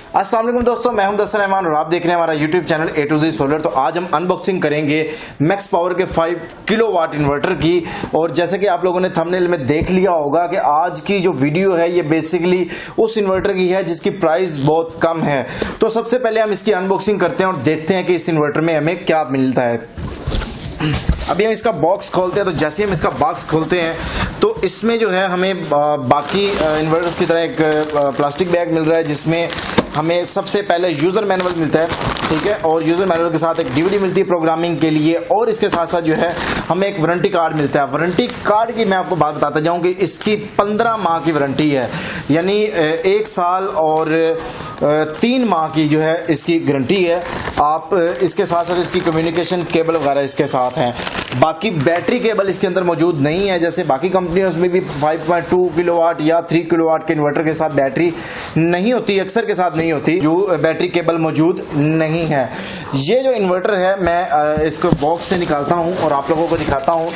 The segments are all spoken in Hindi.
अस्सलाम वालेकुम दोस्तों, मैं हूं दस्तन रहमान और आप देख रहे हैं हमारा YouTube channel A to Z solar. तो आज हम अनबॉक्सिंग करेंगे मैक्स पावर के 5 किलोवाट इन्वर्टर की। और जैसे कि आप लोगों ने थंबनेल में देख लिया होगा कि आज की जो वीडियो है ये बेसिकली उस इन्वर्टर की है जिसकी प्राइस बहुत कम है। तो सबसे पहले हम इसकी अनबॉक्सिंग करते हैं और देखते हैं कि इस इन्वर्टर में हमें क्या मिलता है। अभी हम इसका बॉक्स खोलते हैं, तो जैसे हम इसका बॉक्स खोलते हैं तो इसमें जो है हमें बाकी इन्वर्टर्स की तरह एक प्लास्टिक बैग मिल रहा है जिसमें हमें सबसे पहले यूज़र मैनुअल मिलता है, ठीक है। और यूज़र मैनुअल के साथ एक डीवीडी मिलती है प्रोग्रामिंग के लिए, और इसके साथ साथ जो है हमें एक वारंटी कार्ड मिलता है। वारंटी कार्ड की मैं आपको बात बताता जाऊं कि इसकी 15 माह की वारंटी है, यानी 1 साल और 3 माह की जो है इसकी गारंटी है। आप इसके साथ साथ इसकी कम्युनिकेशन केबल वगैरह इसके साथ हैं। बाकी बैटरी केबल इसके अंदर मौजूद नहीं है, जैसे बाकी कंपनियों में भी 5.2 किलोवाट या 3 किलोवाट के इन्वर्टर के साथ बैटरी नहीं होती, अक्सर के साथ नहीं होती, जो बैटरी केबल मौजूद नहीं है। ये जो इन्वर्टर है मैं इसको बॉक्स से निकालता हूं और आप लोगों को दिखाता हूं।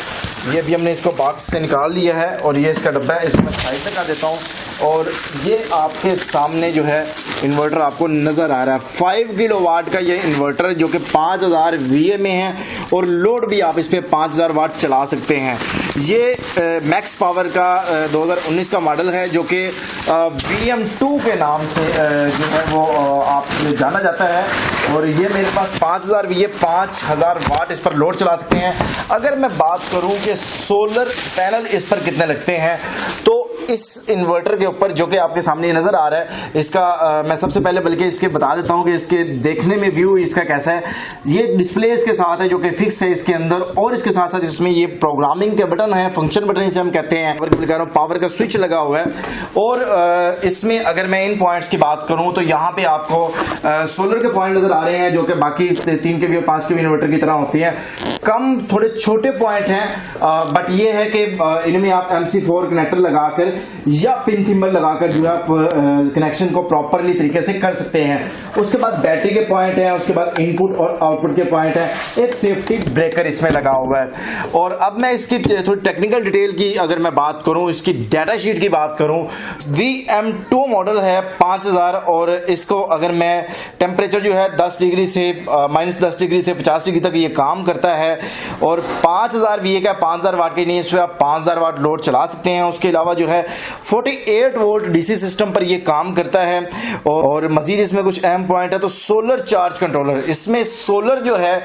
ये भी हमने इसको बॉक्स से निकाल लिया है और ये इसका डब्बा है, इसको मैं साइड पे कर देता हूं। और ये आपके सामने जो है इन्वर्टर आपको नज़र आ रहा है। 5 किलोवाट का ये इन्वर्टर जो कि 5000 VA में है और लोड भी आप इस पर 5000 वाट चला सकते हैं। ये मैक्स पावर का 2019 का मॉडल है जो कि VM2 के नाम से जो है वो आप जाना जाता है। और ये मेरे पास 5000 VA 5000 वाट इस पर लोड चला सकते हैं। अगर मैं बात करूं कि सोलर पैनल इस पर कितने लगते हैं, तो इस इन्वर्टर के ऊपर जो कि आपके सामने नजर आ रहा है, इसका मैं सबसे पहले बल्कि इसके बता देता हूं कि इसके देखने में व्यू इसका कैसा है। ये डिस्प्ले इसके साथ है जो कि फिक्स है इसके अंदर, और इसके साथ साथ इसमें ये प्रोग्रामिंग के बटन है, फंक्शन बटन जिसे हम कहते हैं, पावर का स्विच लगा हुआ है। और इसमें अगर मैं इन पॉइंट्स की बात करूं तो यहाँ पे आपको सोलर के पॉइंट नजर आ रहे हैं जो कि बाकी 3 के भी और 5 के भी इन्वर्टर की तरह होती है। कम थोड़े छोटे पॉइंट हैं, बट ये है कि इनमें आप MC4 कनेक्टर लगाकर या पिन थिम्बल लगाकर जो है कनेक्शन को प्रॉपरली तरीके से कर सकते हैं। उसके बाद बैटरी के पॉइंट हैं, उसके बाद इनपुट और आउटपुट के पॉइंट हैं, एक सेफ्टी ब्रेकर इसमें लगा हुआ है। और अब मैं इसकी थोड़ी टेक्निकल डिटेल की अगर मैं बात करूं, इसकी डाटा शीट की बात करूं, VM2 मॉडल है 5000, और इसको अगर मैं टेम्परेचर जो है 10 डिग्री से -10 डिग्री से 50 डिग्री तक ये काम करता है। और 5000 VA का 5000 वाट के नहीं, इस पर आप 5000 वाट लोड चला सकते हैं। उसके अलावा जो है 48 वोल्ट DC सिस्टम पर ये काम करता है। और मजीद इसमें कुछ अहम पॉइंट है, तो सोलर चार्ज कंट्रोलर, इसमें सोलर जो है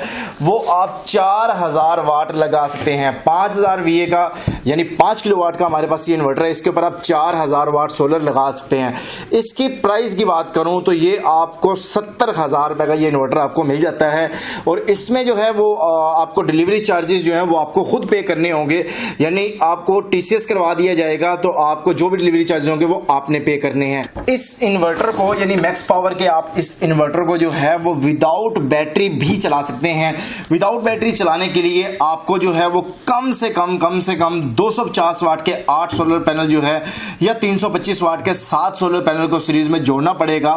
वो आप 4000 वाट लगा सकते हैं। 5000 VA का यानी 5 किलोवाट का हमारे पास ये इन्वर्टर है, इसके ऊपर आप 4000 वाट सोलर लगा सकते हैं। इसकी प्राइस की बात करूं तो ये आपको 70,000 रुपए का ये इन्वर्टर आपको मिल जाता है। और इसमें जो है वो आपको डिलीवरी चार्जेस जो है वो आपको खुद पे करने होंगे, यानी आपको TCS करवा दिया जाएगा, तो आपको जो भी डिलीवरी चार्जेस होंगे वो आपने पे करने हैं। इस इन्वर्टर को यानी मैक्स पावर के आप इस इन्वर्टर को जो है वो विदाउट बैटरी भी चला सकते हैं। विदाउट बैटरी चलाने के लिए आपको जो है वो कम से कम 250 वाट के 8 सोलर पैनल जो है या 325 वाट के 7 सोलर पैनल को सीरीज में जोड़ना पड़ेगा।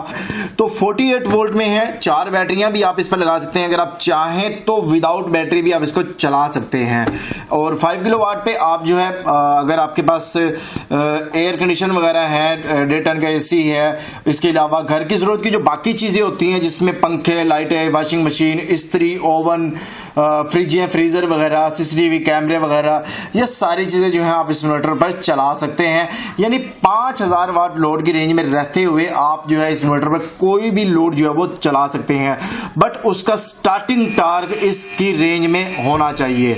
तो 48 वोल्ट में है, 4 बैटरियां भी आप इस पर लगा सकते हैं। अगर आप चाहें तो विदाउट बैटरी भी आप इसको चला सकते हैं। और 5 किलोवाट पे आप जो है अगर आपके पास एयर कंडीशन वगैरह है, 1.5 टन का AC है, इसके अलावा घर की जरूरत की जो बाकी चीजें होती हैं जिसमें पंखे, लाइटें, वॉशिंग मशीन, इस्त्री, ओवन, फ्रिज है, फ्रीजर वगैरह, CCTV कैमरे वगैरह, ये सारी चीजें जो है आप इस इन्वर्टर पर चला सकते हैं। यानी 5000 वाट लोड की रेंज में रहते हुए आप जो है इस इन्वर्टर पर कोई भी लोड जो है वो चला सकते हैं, बट उसका स्टार्टिंग टार्क इसकी रेंज में होना चाहिए।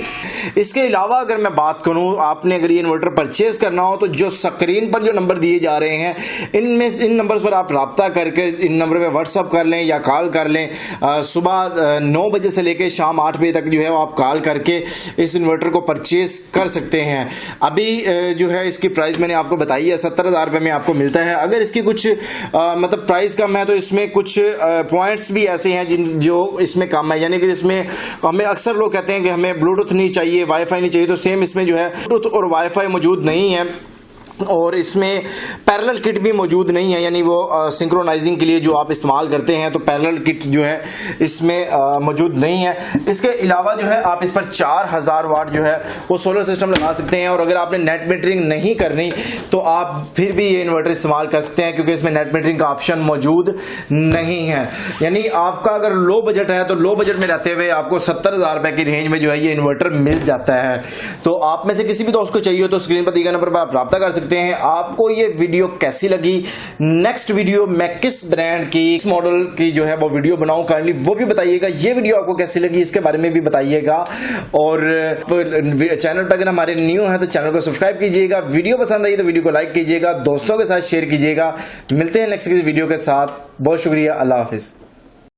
इसके अलावा अगर मैं बात करूं, आपने अगर ये इन्वर्टर परचेज करना हो तो जो स्क्रीन पर जो नंबर दिए जा रहे हैं इन नंबर पर आप राब्ता करके इन नंबर पे व्हाट्सअप कर लें या कॉल कर लें। सुबह 9 बजे से लेकर शाम 8 बजे तक जो है आप कॉल करके इस इन्वर्टर को परचेज कर सकते हैं। अभी जो है इसकी प्राइस मैंने आपको बताई है, 70,000 रुपए में आपको मिलता है। अगर इसकी कुछ मतलब प्राइस कम है तो इसमें कुछ पॉइंट्स भी ऐसे हैं जो इसमें कम है, यानी कि इसमें हमें अक्सर लोग कहते हैं कि हमें ब्लूटूथ नहीं चाहिए, वाईफाई नहीं चाहिए, तो सेम इसमें जो है ब्लूटूथ और वाईफाई मौजूद नहीं है। और इसमें पैरेलल किट भी मौजूद नहीं है, यानी वो सिंक्रोनाइजिंग के लिए जो आप इस्तेमाल करते हैं तो पैरेलल किट जो है इसमें मौजूद नहीं है। इसके अलावा जो है आप इस पर 4000 वाट जो है वो सोलर सिस्टम लगा सकते हैं। और अगर आपने नेट मीटरिंग नहीं करनी तो आप फिर भी ये इन्वर्टर इस्तेमाल कर सकते हैं, क्योंकि इसमें नेट मीटरिंग का ऑप्शन मौजूद नहीं है। यानी आपका अगर लो बजट है तो लो बजट में रहते हुए आपको 70,000 रुपए की रेंज में जो है ये इन्वर्टर मिल जाता है। तो आप में से किसी भी दोस्त को चाहिए तो स्क्रीन पर दिए गए नंबर पर आप राब्ता कर सकते हैं। आपको ये वीडियो कैसी लगी, नेक्स्ट वीडियो मैं किस ब्रांड की, किस मॉडल की जो है वो वीडियो बनाऊं काइंडली वो भी बताइएगा। ये वीडियो आपको कैसी लगी इसके बारे में भी बताइएगा। और चैनल पर अगर हमारे न्यू हैं तो चैनल को सब्सक्राइब कीजिएगा। वीडियो पसंद आई तो वीडियो को लाइक कीजिएगा, दोस्तों के साथ शेयर कीजिएगा। मिलते हैं नेक्स्ट वीडियो के साथ। बहुत शुक्रिया, अल्लाह हाफिज।